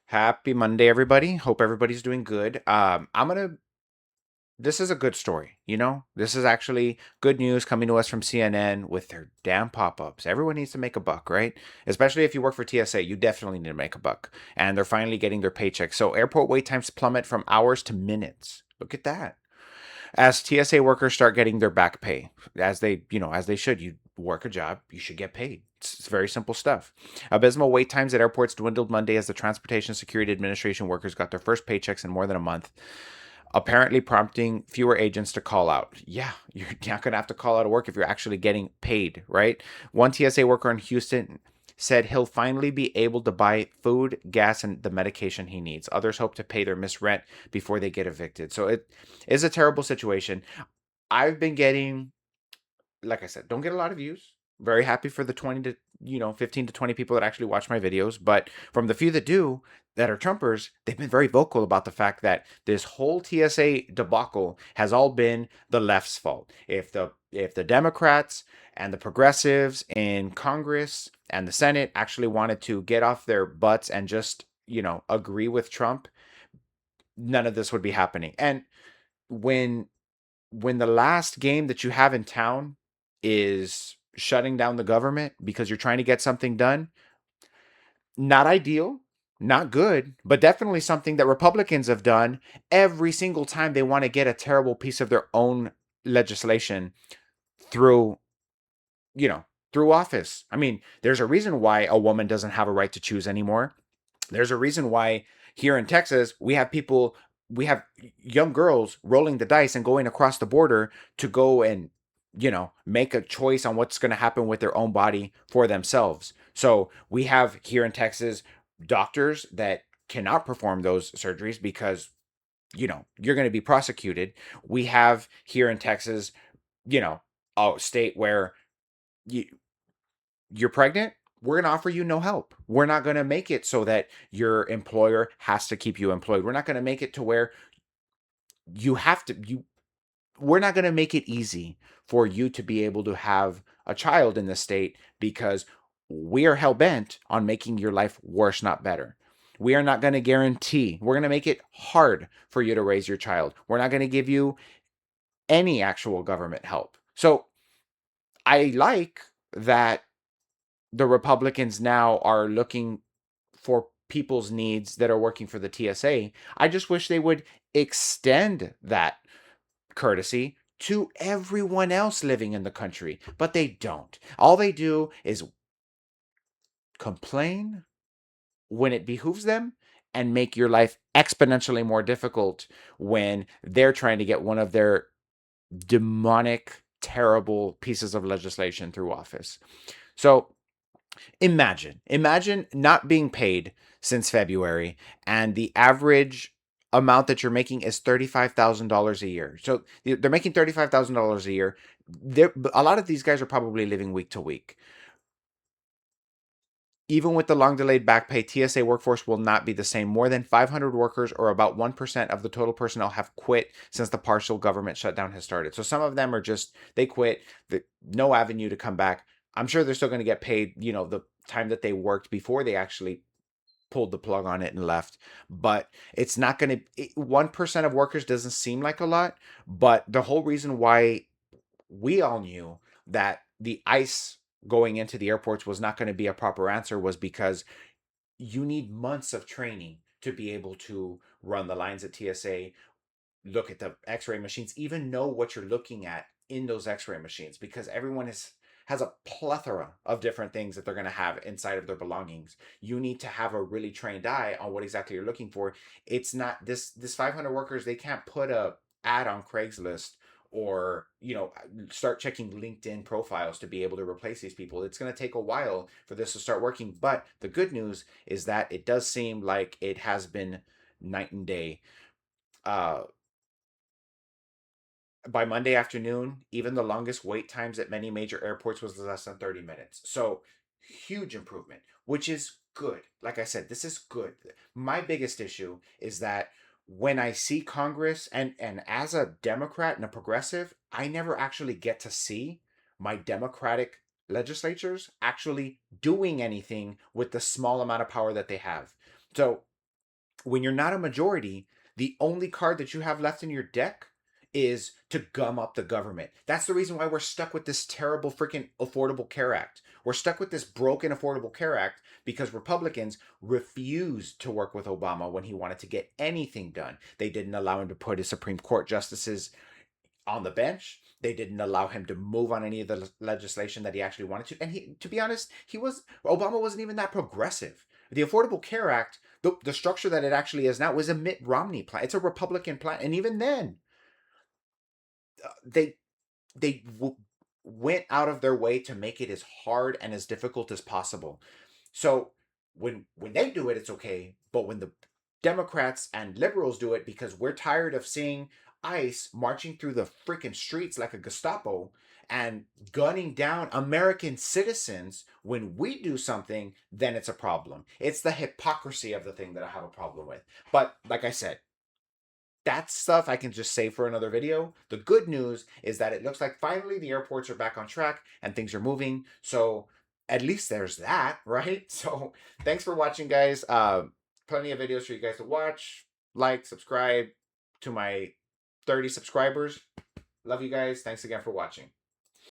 Happy Monday, everybody. Hope everybody's doing good. This is a good story. This is actually good news coming to us from CNN with their damn pop ups. Everyone needs to make a buck, right? Especially if you work for TSA, you definitely need to make a buck. And they're finally getting their paycheck. So airport wait times plummet from hours to minutes. Look at that. As TSA workers start getting their back pay, as they should. You work a job, you should get paid. It's very simple stuff. Abysmal wait times at airports dwindled Monday as the Transportation Security Administration workers got their first paychecks in more than a month, apparently prompting fewer agents to call out. Yeah, you're not going to have to call out of work if you're actually getting paid, right? One TSA worker in Houston said he'll finally be able to buy food, gas, and the medication he needs. Others hope to pay their missed rent before they get evicted. So it is a terrible situation. I've been getting, like I said, don't get a lot of views. Very happy for the 20 to 15 to 20 people that actually watch my videos, but from the few that do, that are Trumpers, they've been very vocal about the fact that this whole TSA debacle has all been the left's fault. If the Democrats and the progressives in Congress and the Senate actually wanted to get off their butts and just, agree with Trump, none of this would be happening. And when when the last game that you have in town is shutting down the government because you're trying to get something done, not ideal, not good, but definitely something that Republicans have done every single time they want to get a terrible piece of their own legislation through, you know, through office. I mean, there's a reason why a woman doesn't have a right to choose anymore. There's a reason why here in Texas we have young girls rolling the dice and going across the border to go and make a choice on what's going to happen with their own body for themselves. So we have here in Texas doctors that cannot perform those surgeries because you're going to be prosecuted. We have here in Texas, you know, a state where you you're pregnant, we're going to offer you no help. We're not going to make it so that your employer has to keep you employed. We're not going to make it to where you have to you we're not going to make it easy for you to be able to have a child in this state because we are hell bent on making your life worse, not better. We are not going to guarantee. We're going to make it hard for you to raise your child. We're not going to give you any actual government help. So I like that the Republicans now are looking for people's needs that are working for the TSA. I just wish they would extend that courtesy to everyone else living in the country, but they don't. All they do is complain when it behooves them and make your life exponentially more difficult when they're trying to get one of their demonic, terrible pieces of legislation through office. So imagine not being paid since February, and the average amount that you're making is $35,000 a year. So they're making $35,000 a year. A lot of these guys are probably living week to week. Even with the long delayed back pay, TSA workforce will not be the same. More than 500 workers, or about 1% of the total personnel, have quit since the partial government shutdown has started. So some of them are just, they quit, no avenue to come back. I'm sure they're still going to get paid, the time that they worked before they actually pulled the plug on it and left. But it's not going to, 1% of workers doesn't seem like a lot. But the whole reason why we all knew that the ICE going into the airports was not going to be a proper answer was because you need months of training to be able to run the lines at TSA, look at the x-ray machines, even know what you're looking at in those x-ray machines, because everyone has a plethora of different things that they're going to have inside of their belongings. You need to have a really trained eye on what exactly you're looking for. It's not this 500 workers, they can't put a ad on Craigslist or start checking LinkedIn profiles to be able to replace these people. It's going to take a while for this to start working, but the good news is that it does seem like it has been night and day. uh by Monday afternoon, even the longest wait times at many major airports was less than 30 minutes. So, huge improvement, which is good. Like I said, this is good. My biggest issue is that when I see Congress, and as a Democrat and a progressive, I never actually get to see my Democratic legislatures actually doing anything with the small amount of power that they have. So, when you're not a majority, the only card that you have left in your deck is to gum up the government. That's the reason why we're stuck with this terrible freaking Affordable Care Act. We're stuck with this broken Affordable Care Act because Republicans refused to work with Obama when he wanted to get anything done. They didn't allow him to put his Supreme Court justices on the bench. They didn't allow him to move on any of the legislation that he actually wanted to. And he, to be honest, Obama wasn't even that progressive. The Affordable Care Act, the structure that it actually is now, was a Mitt Romney plan. It's a Republican plan, and even then, they they went out of their way to make it as hard and as difficult as possible. So when they do it, it's okay. But when the Democrats and liberals do it, because we're tired of seeing ICE marching through the freaking streets like a Gestapo and gunning down American citizens when we do something, then it's a problem. It's the hypocrisy of the thing that I have a problem with. But like I said, that stuff I can just save for another video. The good news is that it looks like finally the airports are back on track and things are moving. So at least there's that, right? So thanks for watching, guys. Plenty of videos for you guys to watch. Like, subscribe to my 30 subscribers. Love you guys. Thanks again for watching.